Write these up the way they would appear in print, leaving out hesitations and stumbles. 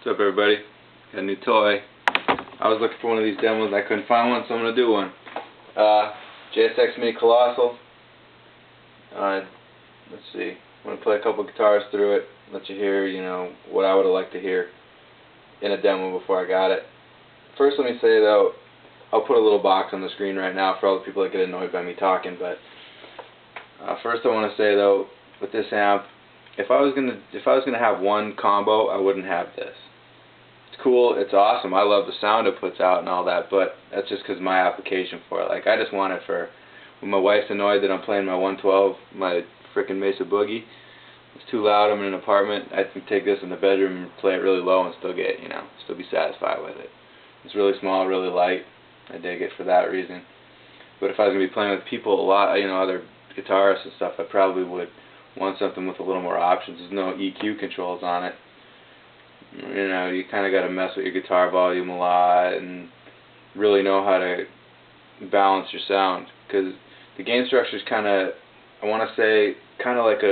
What's up, everybody? Got a new toy. I was looking for one of these demos. I couldn't find one, so I'm going to do one. JSX Mini Colossal. Let's see. I'm going to play a couple guitars through it, let you hear, what I would have liked to hear in a demo before I got it. First, let me say, though, I'll put a little box on the screen right now for all the people that get annoyed by me talking, but first I want to say, though, with this amp, if I was gonna have one combo, I wouldn't have this. It's cool, it's awesome, I love the sound it puts out and all that, but that's just because my application for it. Like, I just want it for when my wife's annoyed that I'm playing my 112, my frickin' Mesa Boogie. It's too loud, I'm in an apartment, I can take this in the bedroom and play it really low and still get, still be satisfied with it. It's really small, really light. I dig it for that reason. But if I was going to be playing with people a lot, other guitarists and stuff, I probably would want something with a little more options. There's no EQ controls on it. You kind of got to mess with your guitar volume a lot and really know how to balance your sound, because the gain structure is kind of, I want to say, kind of like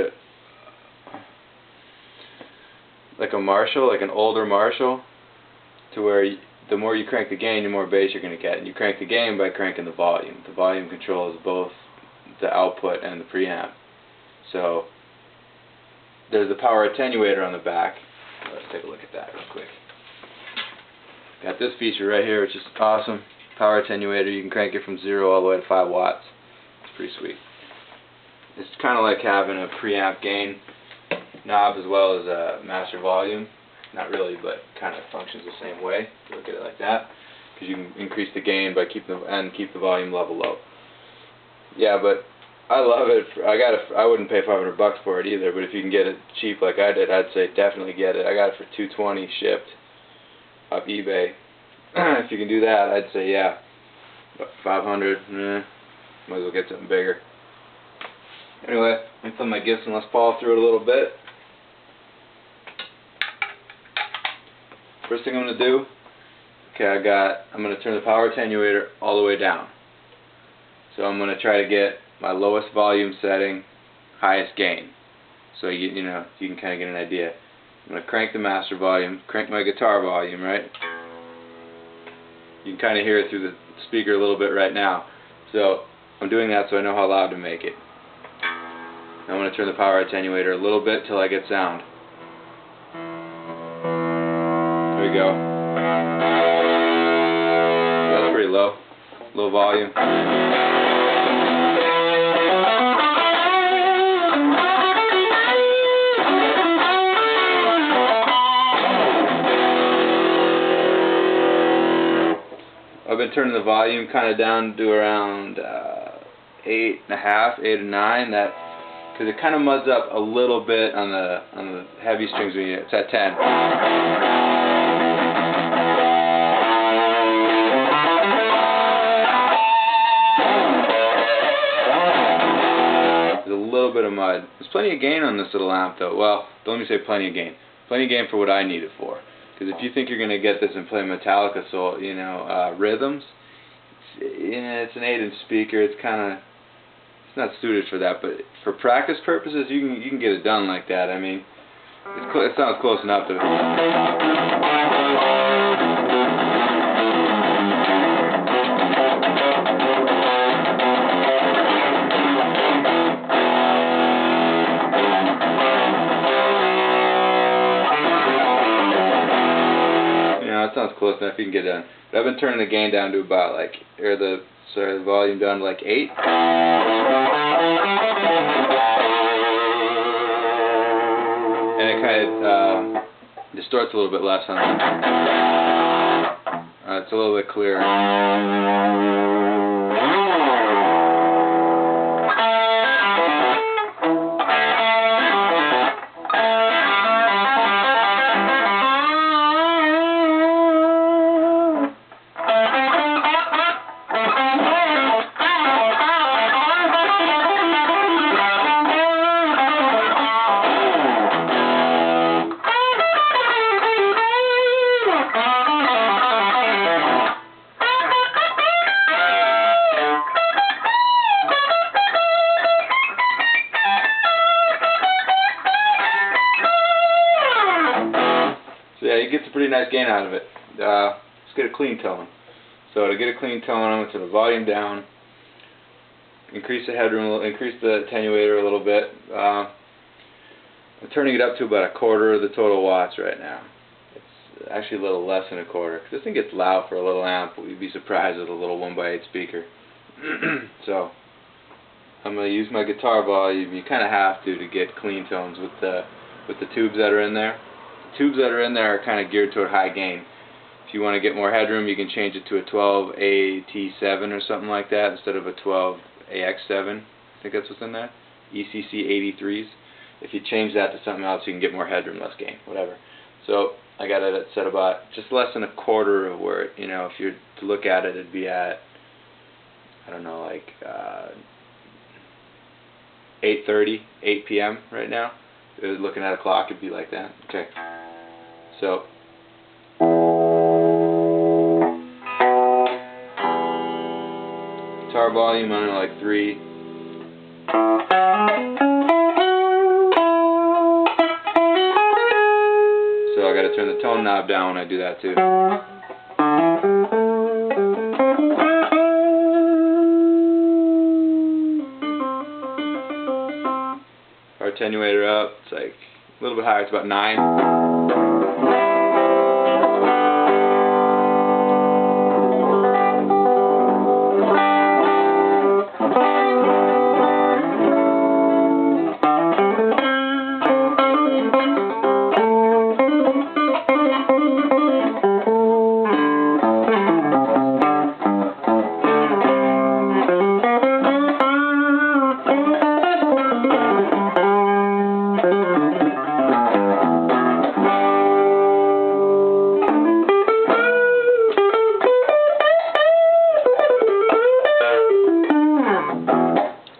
a Marshall, like an older Marshall, to where the more you crank the gain, the more bass you're going to get. And you crank the gain by cranking the volume. The volume controls both the output and the preamp. So there's the power attenuator on the back. Let's take a look at that real quick. Got this feature right here, which is awesome. Power attenuator. You can crank it from 0 all the way to 5 watts. It's pretty sweet. It's kind of like having a preamp gain knob as well as a master volume. Not really, but kind of functions the same way. Look at it like that, because you can increase the gain by keep the volume level low. Yeah, but I love it. I wouldn't pay $500 for it either, but if you can get it cheap like I did, I'd say definitely get it. I got it for $220 shipped off eBay. If you can do that, I'd say yeah. But $500, might as well get something bigger. Anyway, let me play my Gibson Les Paul through it a little bit. First thing I'm going to do, I'm going to turn the power attenuator all the way down. So I'm going to try to get my lowest volume setting, highest gain. So you can kind of get an idea. I'm going to crank the master volume, crank my guitar volume, right? You can kind of hear it through the speaker a little bit right now. So I'm doing that so I know how loud to make it. Now I'm going to turn the power attenuator a little bit till I get sound. There we go. That's pretty low. Low volume. I've been turning the volume kind of down to around 8.5, 8 or 9. That, because it kind of muds up a little bit on the heavy strings when it's at 10. There's a little bit of mud. There's plenty of gain on this little amp, though. Well, don't let me say plenty of gain. Plenty of gain for what I need it for. Because if you think you're going to get this and play Metallica soul, rhythms, it's an 8-inch speaker. It's not suited for that. But for practice purposes, you can get it done like that. I mean, it sounds close enough to. It sounds close enough, you can get done. But I've been turning the gain down to about the volume down to 8. And it kind of distorts a little bit less on that. It's a little bit clearer. So yeah, it gets a pretty nice gain out of it. Let's get a clean tone. So to get a clean tone, I'm going to turn the volume down, increase the headroom, increase the attenuator a little bit. I'm turning it up to about 1/4 of the total watts right now. It's actually a little less than 1/4. This thing gets loud for a little amp, but you'd be surprised with a little 1x8 speaker. So I'm going to use my guitar volume. You kind of have to get clean tones with the tubes that are in there. The tubes that are in there are kind of geared toward high gain. If you want to get more headroom, you can change it to a 12AT7 or something like that instead of a 12AX7. I think that's what's in there. ECC 83s. If you change that to something else, you can get more headroom, less gain, whatever. So I got it set about just less than 1/4 of where, if you're to look at it, it'd be at, I don't know, like 8:30, 8 p.m. right now. If I was looking at a clock, it'd be like that. Okay. So guitar volume on like 3. So I got to turn the tone knob down when I do that too. Our attenuator up, it's like a little bit higher, it's about 9.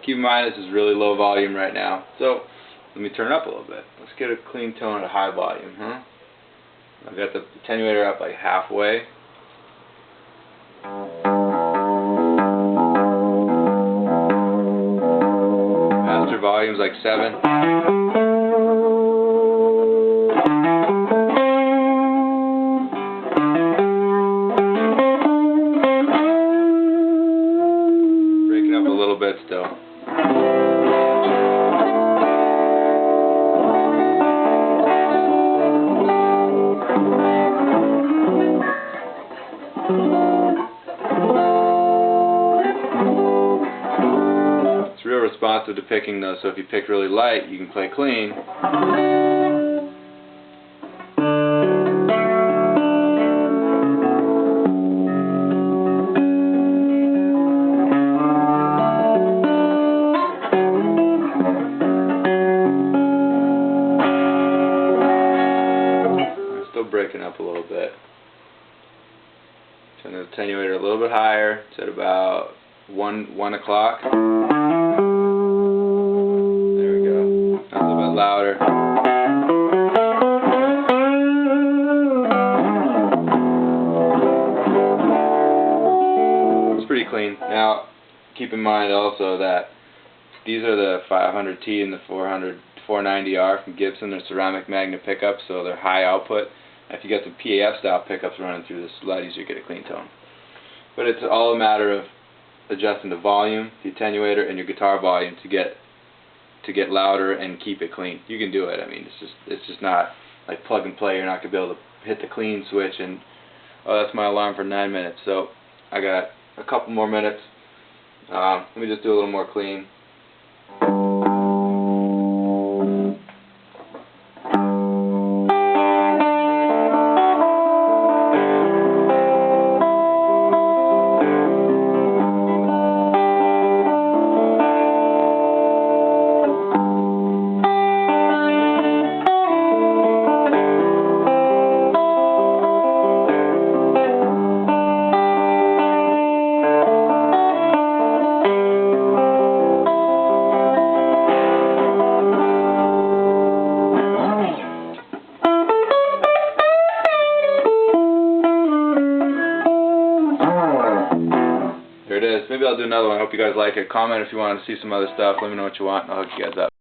Keep in mind this is really low volume right now, so let me turn it up a little bit. Let's get a clean tone at a high volume, I've got the attenuator up like halfway. Master volume's like 7. Breaking up a little bit still. It's real responsive to picking though, so if you pick really light, you can play clean. I'm still breaking up a little bit. Turn the attenuator a little bit higher. It's at about 1 o'clock. There we go. That's a little bit louder. It's pretty clean. Now, keep in mind also that these are the 500T and the 490R from Gibson. They're ceramic magnet pickups, so they're high output. If you get the PAF style pickups running through this, it's a lot easier to get a clean tone. But it's all a matter of adjusting the volume, the attenuator, and your guitar volume to get louder and keep it clean. You can do it. I mean, it's just not like plug and play. You're not gonna be able to hit the clean switch and, oh, that's my alarm for 9 minutes. So I got a couple more minutes. Let me just do a little more clean. There it is. Maybe I'll do another one. I hope you guys like it. Comment if you want to see some other stuff. Let me know what you want, and I'll hook you guys up.